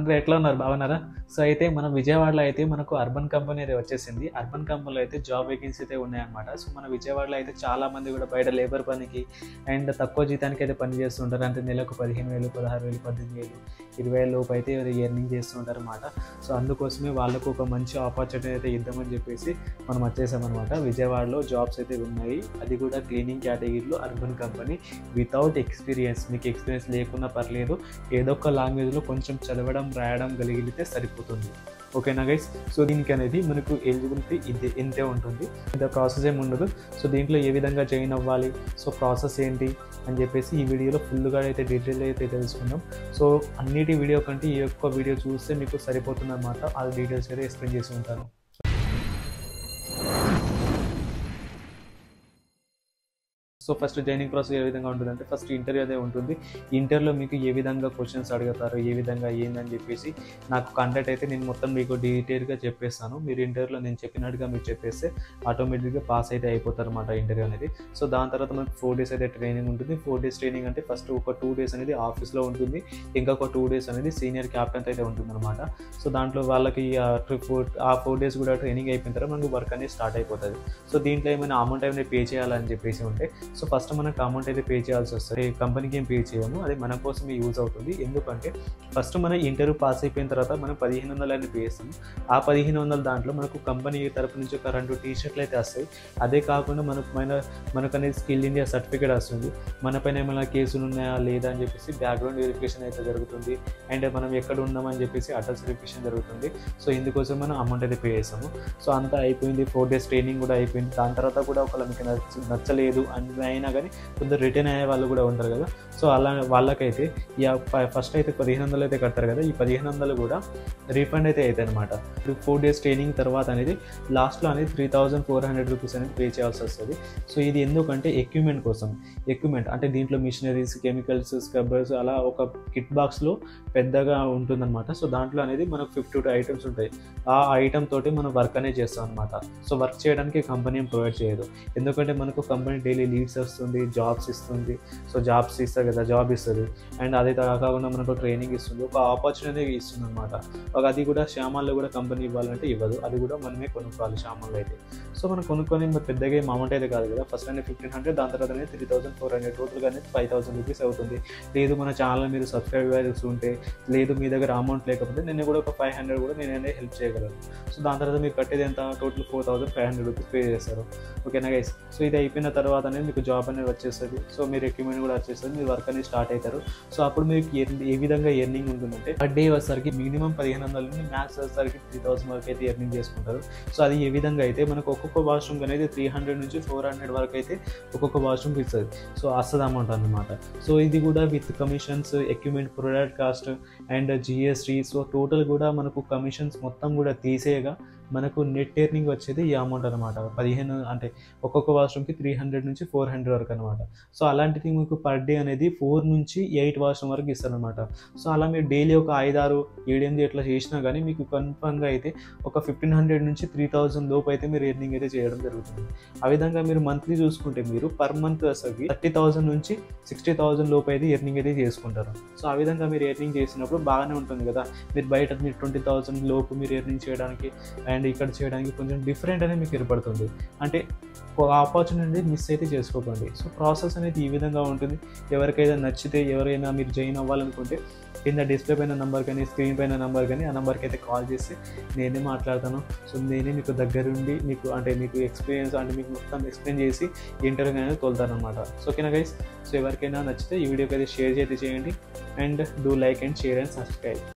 అందరూ ఎట్లా ఉన్నారు? బాగున్నారా? సో, అయితే మనం విజయవాడలో అయితే మనకు అర్బన్ కంపెనీ అనేది వచ్చేసింది. అర్బన్ కంపెనీలో అయితే జాబ్ వేకెన్సీ అయితే ఉన్నాయన్నమాట. సో, మన విజయవాడలో అయితే చాలామంది కూడా బయట లేబర్ పనికి అండ్ తక్కువ జీతానికి అయితే పని చేస్తుంటారు. అంటే నెలకు 15,000, 16,000, 18,000, 20,000 లోపు అయితే ఎర్నింగ్ చేస్తుంటారన్నమాట. సో, అందుకోసమే వాళ్ళకు ఒక మంచి ఆపర్చునిటీ అయితే ఇద్దామని చెప్పేసి మనం వచ్చేసామన్నమాట. విజయవాడలో జాబ్స్ అయితే ఉన్నాయి. అది కూడా క్లీనింగ్ కేటగిరీలో అర్బన్ కంపెనీ వితౌట్ ఎక్స్పీరియన్స్. మీకు ఎక్స్పీరియన్స్ లేకున్నా పర్లేదు. ఏదో ఒక లాంగ్వేజ్లో కొంచెం చదవడం రాయడం గలిగితే సరిపోతుంది. ఓకేనా గైస్? సో దీనికి అనేది మనకు ఎలిజిబిలిటీ ఇంతే ఉంటుంది. ఇంత ప్రాసెస్ ఏమి ఉండదు. సో దీంట్లో ఏ విధంగా జాయిన్ అవ్వాలి, సో ప్రాసెస్ ఏంటి అని చెప్పేసి ఈ వీడియోలో ఫుల్గా అయితే డీటెయిల్ అయితే తెలుసుకుందాం. సో అన్నిటి వీడియో కంటే ఈ ఒక్క వీడియో చూస్తే మీకు సరిపోతుంది అన్నమాట. ఆ డీటెయిల్స్ అయితే ఎక్స్ప్లెయిన్ చేసి ఉంటాను. సో ఫస్ట్ జాయినింగ్ ప్రాసెస్ ఏ విధంగా ఉంటుందంటే ఫస్ట్ ఇంటర్వ్యూ అదే ఉంటుంది. ఇంటర్వ్యూలో మీకు ఏ విధంగా క్వశ్చన్స్ అడుగుతారు, ఏ విధంగా ఏందని చెప్పేసి నాకు కాంటాక్ట్ అయితే నేను మొత్తం మీకు డీటెయిల్గా చెప్పేస్తాను. మీరు ఇంటర్వ్యూలో నేను చెప్పినట్టుగా మీరు చెప్పేస్తే ఆటోమేటిక్గా పాస్ అయితే అయిపోతారు అన్నమాట ఇంటర్వ్యూ అనేది. సో దాని తర్వాత మనకు 4 days అయితే ట్రైనింగ్ ఉంటుంది. 4 days ట్రైనింగ్ అంటే ఫస్ట్ ఒక 2 days అనేది ఆఫీస్లో ఉంటుంది, ఇంకొక 2 days అనేది సీనియర్ క్యాప్టెన్ అయితే ఉంటుందన్నమాట. సో దాంట్లో వాళ్ళకి ఆ 4 days కూడా ట్రైనింగ్ అయిపోయిన తర్వాత మనకు వర్క్ అనేది స్టార్ట్ అయిపోతుంది. సో దీంట్లో ఏమైనా అమౌంట్ ఏమైనా పే చేయాలని చెప్పేసి ఉంటే సో ఫస్ట్ మనకు అమౌంట్ అయితే పే చేయాల్సి వస్తుంది. కంపెనీకి ఏం పే చేయము, అది మన కోసమే యూజ్ అవుతుంది. ఎందుకంటే ఫస్ట్ మన ఇంటర్వ్యూ పాస్ అయిపోయిన తర్వాత మనం 1,500 అని పే చేస్తాము. ఆ 1,500 దాంట్లో మనకు కంపెనీ తరపు నుంచి ఒక 2 టీ-షర్ట్లు అయితే వస్తాయి. అదే కాకుండా మనకు అనేది స్కిల్ ఇండియా సర్టిఫికేట్ వస్తుంది. మన పైన ఏమైనా కేసులు ఉన్నాయా లేదా అని చెప్పేసి బ్యాక్గ్రౌండ్ వెరిఫికేషన్ అయితే జరుగుతుంది. అండ్ మనం ఎక్కడ ఉన్నామని చెప్పేసి అడ్రస్ వెరిఫికేషన్ జరుగుతుంది. సో ఇందుకోసం మనం అమౌంట్ అయితే పే చేస్తాము. సో అంతా అయిపోయింది. 4 days ట్రైనింగ్ కూడా అయిపోయింది. దాని తర్వాత కూడా ఒకవేళ మీకు నచ్చలేదు అయినా కానీ కొందరు రిటర్న్ అయ్యే వాళ్ళు కూడా ఉంటారు కదా. సో అలా వాళ్ళకైతే ఫస్ట్ అయితే 1,500 అయితే కడతారు కదా. ఈ 1,500 కూడా రీఫండ్ అయితే అవుతాయి అనమాట. 4 days ట్రైనింగ్ తర్వాత అనేది లాస్ట్లో అనేది 3,400 రూపీస్ అనేది పే చేయాల్సి వస్తుంది. సో ఇది ఎందుకంటే ఎక్విప్మెంట్ కోసం. ఎక్విప్మెంట్ అంటే దీంట్లో మిషనరీస్, కెమికల్స్, స్క్రబ్బర్స్ అలా ఒక కిట్ బాక్స్లో పెద్దగా ఉంటుందన్నమాట. సో దాంట్లో అనేది మనకు 52 items ఉంటాయి. ఆ ఐటమ్ తోటి మనం వర్క్ అనేది చేస్తాం అనమాట. సో వర్క్ చేయడానికి కంపెనీ ప్రొవైడ్ చేయదు. ఎందుకంటే మనకు కంపెనీ డైలీ లీడ్స్ వస్తుంది, జాబ్స్ ఇస్తుంది. సో జాబ్స్ ఇస్తారు కదా, జాబ్ ఇస్తుంది. అండ్ అదే కాకుండా మనకు ట్రైనింగ్ ఇస్తుంది, ఒక ఆపర్చునిటీ ఇస్తుంది అనమాట. అది కూడా శ్యామాల్లో కూడా కంపెనీ ఇవ్వాలంటే ఇవ్వదు, అది కూడా మనమే కొనుక్కోవాలి శ్యామాల్లో అయితే. సో మనం కొనుక్కొని పెద్దగా ఏం అమౌంట్ అయితే కాదు కదా. ఫస్ట్ అనేది 1,500, దాని తర్వాత అనేది 3,400, టోటల్గా అనేది 5,000 రూపీస్ అవుతుంది. లేదు మన ఛానల్ మీరు సబ్స్క్రైబర్స్ ఉంటే, లేదు మీ దగ్గర అమౌంట్ లేకపోతే నేను కూడా ఒక 500 కూడా నేనే హెల్ప్ చేయగలను. సో దాని తర్వాత మీరు కట్టేది ఎంత, టోటల్ 4,500 రూపీస్ పే చేస్తారు. ఓకేనా గైస్? సో ఇది అయిపోయిన తర్వాత అనేది మీకు జాబ్ అనేది వచ్చేస్తుంది. సో మీరు ఎక్విప్మెంట్ కూడా వచ్చేస్తుంది, మీరు వర్క్ అనేది స్టార్ట్ అవుతారు. సో అప్పుడు మీకు ఏ విధంగా ఎర్నింగ్ ఉంటుందంటే పర్ డే వచ్చేసరికి మినిమం 1,500 నుండి మ్యాక్స్ వచ్చేసరికి 3,000 వరకు అయితే ఎర్నింగ్ చేసుకుంటారు. సో అది ఏ విధంగా అయితే మనకు ఒక్కొక్క వాష్రూమ్ అనేది 300 నుంచి 400 వరకు అయితే ఒక్కొక్క వాష్రూమ్కి ఇస్తుంది. సో వస్తుంది అమౌంట్ అన్నమాట. సో ఇది కూడా with commissions, equipment product cost and GST. So total కూడా మనకు కమిషన్స్ మొత్తం కూడా తీసేయగా మనకు నెట్ ఎర్నింగ్ వచ్చేది ఈ అమౌంట్ అనమాట. 15 అంటే ఒక్కొక్క వాష్రూమ్కి 300 నుంచి 400 వరకు అనమాట. సో అలాంటిది మీకు పర్ డే అనేది 4 నుంచి 8 వాష్రూమ్ వరకు ఇస్తారనమాట. సో అలా మీరు డైలీ ఒక 5, 6, 7, 8 ఇట్లా చేసినా కానీ మీకు కన్ఫర్మ్గా అయితే ఒక 1,500 నుంచి 3,000 లోపు అయితే మీరు ఎర్నింగ్ అయితే చేయడం జరుగుతుంది. ఆ విధంగా మీరు మంత్లీ చూసుకుంటే మీరు పర్ మంత్ అసలు 30,000 నుంచి 60,000 లోపు అయితే ఎర్నింగ్ అయితే చేసుకుంటారు. సో ఆ విధంగా మీరు ఎర్నింగ్ చేసినప్పుడు బాగానే ఉంటుంది కదా. మీరు బయట 20,000 లోపు మీరు ఎర్నింగ్ చేయడానికి అండ్ ఇక్కడ చేయడానికి కొంచెం డిఫరెంట్ అనేది మీకు ఏర్పడుతుంది. అంటే ఆపర్చునిటీ మిస్ అయితే చేసుకోకండి. సో ప్రాసెస్ అనేది ఈ విధంగా ఉంటుంది. ఎవరికైనా నచ్చితే, ఎవరైనా మీరు జాయిన్ అవ్వాలనుకుంటే కింద డిస్ప్లే పైన నెంబర్ కానీ, స్క్రీన్ పైన నెంబర్ కానీ, ఆ నెంబర్కి అయితే కాల్ చేసి నేనే మాట్లాడతాను. సో నేనే మీకు దగ్గరుండి మీకు ఎక్స్పీరియన్స్ అంటే మీకు మొత్తం ఎక్స్ప్లెయిన్ చేసి ఇంటర్వ్యూ అనేది తోలుతాను అనమాట. సో ఓకేనా గైస్? సో ఎవరికైనా నచ్చితే ఈ వీడియోకి అయితే షేర్ చేయండి and do like and share and subscribe.